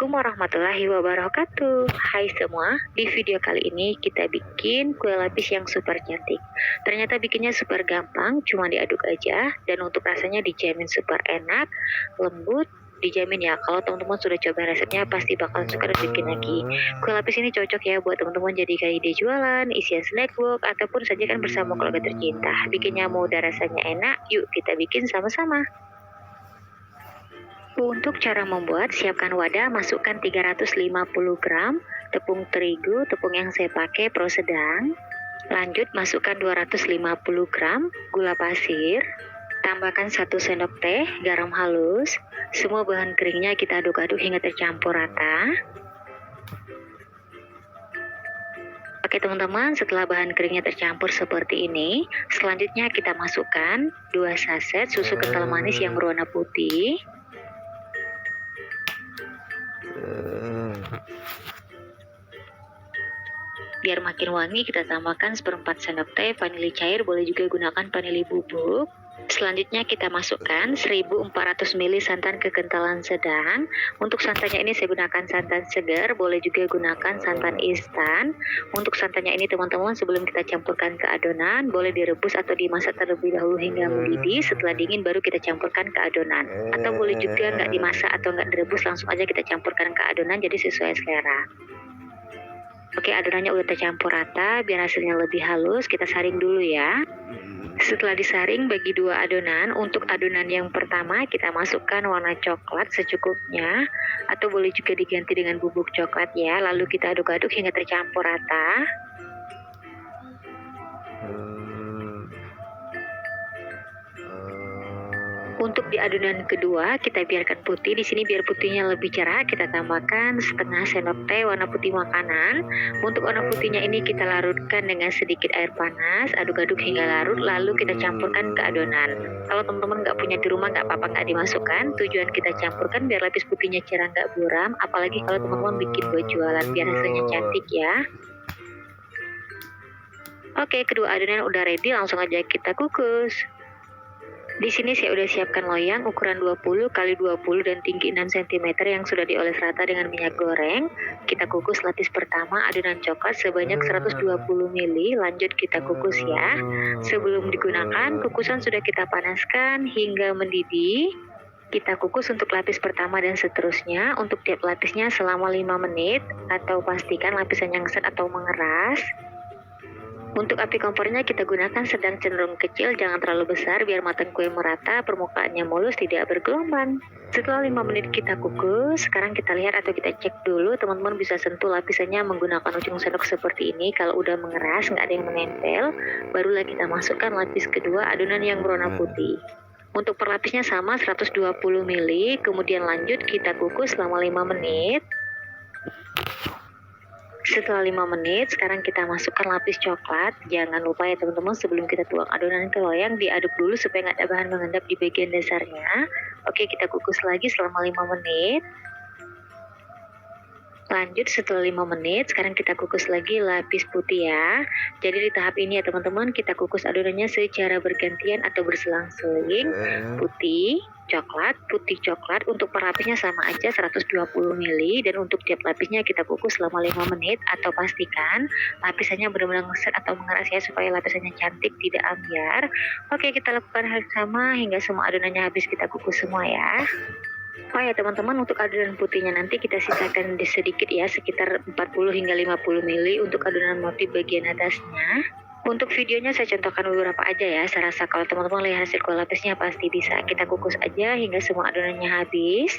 Assalamualaikum warahmatullahi wabarakatuh. Hai semua, di video kali ini kita bikin kue lapis yang super cantik. Ternyata bikinnya super gampang, cuma diaduk aja. Dan untuk rasanya dijamin super enak, lembut, dijamin ya. Kalau teman-teman sudah coba resepnya pasti bakal suka dan bikin lagi. Kue lapis ini cocok ya buat teman-teman jadikan ide jualan, isian snack box, ataupun sajikan bersama keluarga tercinta. Bikinnya mudah, rasanya enak, yuk kita bikin sama-sama. Untuk cara membuat, siapkan wadah, masukkan 350 gram tepung terigu, tepung yang saya pakai pro sedang. Lanjut masukkan 250 gram gula pasir, tambahkan 1 sendok teh garam halus. Semua bahan keringnya kita aduk-aduk hingga tercampur rata. Oke teman-teman, setelah bahan keringnya tercampur seperti ini, selanjutnya kita masukkan 2 saset susu kental manis yang berwarna putih. Biar makin wangi, kita tambahkan 1/4 sendok teh vanili cair, boleh juga gunakan vanili bubuk. Selanjutnya kita masukkan 1400 ml santan kekentalan sedang. Untuk santannya ini saya gunakan santan segar, boleh juga gunakan santan instan. Untuk santannya ini teman-teman, sebelum kita campurkan ke adonan, boleh direbus atau dimasak terlebih dahulu hingga mendidih. Setelah dingin baru kita campurkan ke adonan. Atau boleh juga nggak dimasak atau nggak direbus, langsung aja kita campurkan ke adonan, jadi sesuai selera. Oke, adonannya udah tercampur rata, biar hasilnya lebih halus, kita saring dulu ya. Setelah disaring bagi 2 adonan, untuk adonan yang pertama kita masukkan warna coklat secukupnya, atau boleh juga diganti dengan bubuk coklat ya, lalu kita aduk-aduk hingga tercampur rata. Untuk di adonan kedua kita biarkan putih. Di sini biar putihnya lebih cerah, kita tambahkan setengah sendok teh warna putih makanan. Untuk warna putihnya ini kita larutkan dengan sedikit air panas, aduk-aduk hingga larut, lalu kita campurkan ke adonan. Kalau teman-teman nggak punya di rumah nggak apa-apa nggak dimasukkan. Tujuan kita campurkan biar lapis putihnya cerah nggak buram. Apalagi kalau teman-teman bikin buat jualan, biar hasilnya cantik ya. Oke, kedua adonan udah ready, langsung aja kita kukus. Di sini saya udah siapkan loyang ukuran 20 x 20 dan tinggi 6 cm yang sudah dioles rata dengan minyak goreng. Kita kukus lapis pertama adonan coklat sebanyak 120 ml, lanjut kita kukus ya. Sebelum digunakan, kukusan sudah kita panaskan hingga mendidih. Kita kukus untuk lapis pertama dan seterusnya. Untuk tiap lapisnya selama 5 menit, atau pastikan lapisannya ngeset atau mengeras. Untuk api kompornya kita gunakan sedang cenderung kecil, jangan terlalu besar biar matang kue merata, permukaannya mulus, tidak bergelombang. Setelah 5 menit kita kukus, sekarang kita lihat atau kita cek dulu, teman-teman bisa sentuh lapisannya menggunakan ujung sendok seperti ini. Kalau udah mengeras, nggak ada yang menempel, barulah kita masukkan lapis kedua adonan yang berwarna putih. Untuk perlapisnya sama 120 ml, kemudian lanjut kita kukus selama 5 menit. Setelah 5 menit, sekarang kita masukkan lapis coklat. Jangan lupa ya teman-teman, sebelum kita tuang adonan ke loyang, diaduk dulu supaya nggak ada bahan mengendap di bagian dasarnya. Oke, kita kukus lagi selama 5 menit. Lanjut setelah 5 menit, sekarang kita kukus lagi lapis putih ya. Jadi di tahap ini ya teman-teman, kita kukus adonannya secara bergantian atau berselang-seling. Putih, coklat. Untuk per lapisnya sama aja 120 ml, dan untuk tiap lapisnya kita kukus selama 5 menit, atau pastikan lapisannya benar-benar ngeset atau mengeras ya, supaya lapisannya cantik, tidak ambiar. Oke, kita lakukan hal sama hingga semua adonannya habis kita kukus semua ya. Oh ya teman-teman, untuk adonan putihnya nanti kita sisakan sedikit ya, sekitar 40 hingga 50 ml untuk adonan motif bagian atasnya. Untuk videonya saya contohkan beberapa aja ya, saya rasa kalau teman-teman lihat hasil kue lapisnya pasti bisa. Kita kukus aja hingga semua adonannya habis.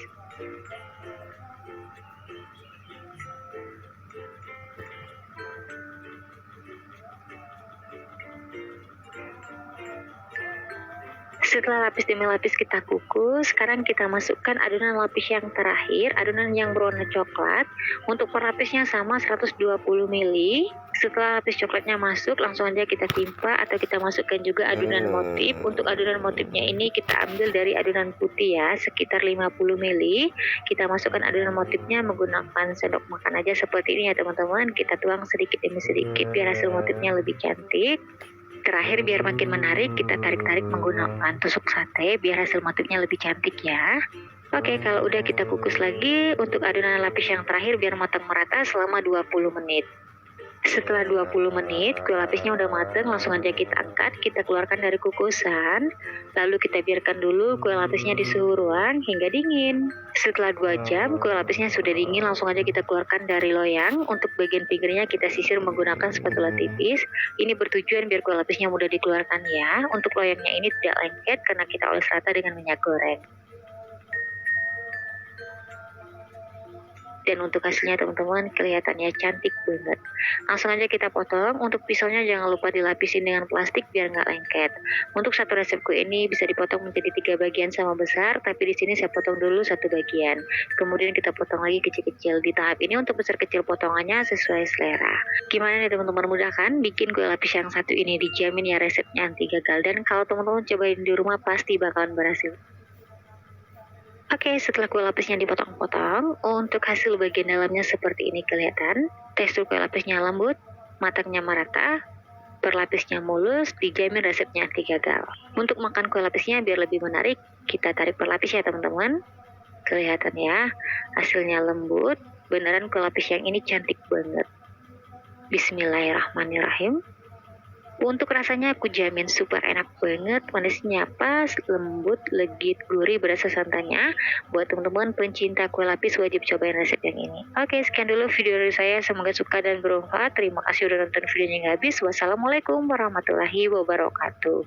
Setelah lapis demi lapis kita kukus, sekarang kita masukkan adonan lapis yang terakhir, adonan yang berwarna coklat. Untuk per lapisnya sama 120 ml. Setelah lapis coklatnya masuk, langsung aja kita timpa atau kita masukkan juga adonan motif. Untuk adonan motifnya ini kita ambil dari adonan putih ya, sekitar 50 ml. Kita masukkan adonan motifnya menggunakan sendok makan aja seperti ini ya teman-teman. Kita tuang sedikit demi sedikit biar hasil motifnya lebih cantik. Terakhir biar makin menarik, kita tarik-tarik menggunakan tusuk sate biar hasil motifnya lebih cantik ya. Oke, kalau udah kita kukus lagi untuk adonan lapis yang terakhir biar matang merata selama 20 menit. Setelah 20 menit, kue lapisnya udah matang, langsung aja kita angkat, kita keluarkan dari kukusan, lalu kita biarkan dulu kue lapisnya di suhu ruang hingga dingin. Setelah 2 jam, kue lapisnya sudah dingin, langsung aja kita keluarkan dari loyang. Untuk bagian pinggirnya kita sisir menggunakan spatula tipis. Ini bertujuan biar kue lapisnya mudah dikeluarkan ya. Untuk loyangnya ini tidak lengket karena kita oles rata dengan minyak goreng. Dan untuk hasilnya teman-teman kelihatannya cantik banget. Langsung aja kita potong. Untuk pisaunya jangan lupa dilapisin dengan plastik biar nggak lengket. Untuk satu resep kue ini bisa dipotong menjadi 3 bagian sama besar, tapi di sini saya potong dulu 1 bagian. Kemudian kita potong lagi kecil-kecil. Di tahap ini untuk besar kecil potongannya sesuai selera. Gimana nih teman-teman, mudah kan? Bikin kue lapis yang satu ini dijamin ya resepnya anti gagal. Dan kalau teman-teman cobain di rumah pasti bakalan berhasil. Oke, setelah kue lapisnya dipotong-potong, untuk hasil bagian dalamnya seperti ini kelihatan. Tekstur kue lapisnya lembut, matangnya merata, berlapisnya mulus, dijamin resepnya anti gagal. Untuk makan kue lapisnya biar lebih menarik, kita tarik berlapis ya teman-teman. Kelihatan ya, hasilnya lembut, beneran kue lapis yang ini cantik banget. Bismillahirrahmanirrahim. Untuk rasanya aku jamin super enak banget, manisnya pas, lembut, legit, gurih, berasa santannya. Buat teman-teman pencinta kue lapis wajib cobain resep yang ini. Oke, sekian dulu video dari saya, semoga suka dan bermanfaat. Terima kasih udah nonton videonya hingga habis. Wassalamualaikum warahmatullahi wabarakatuh.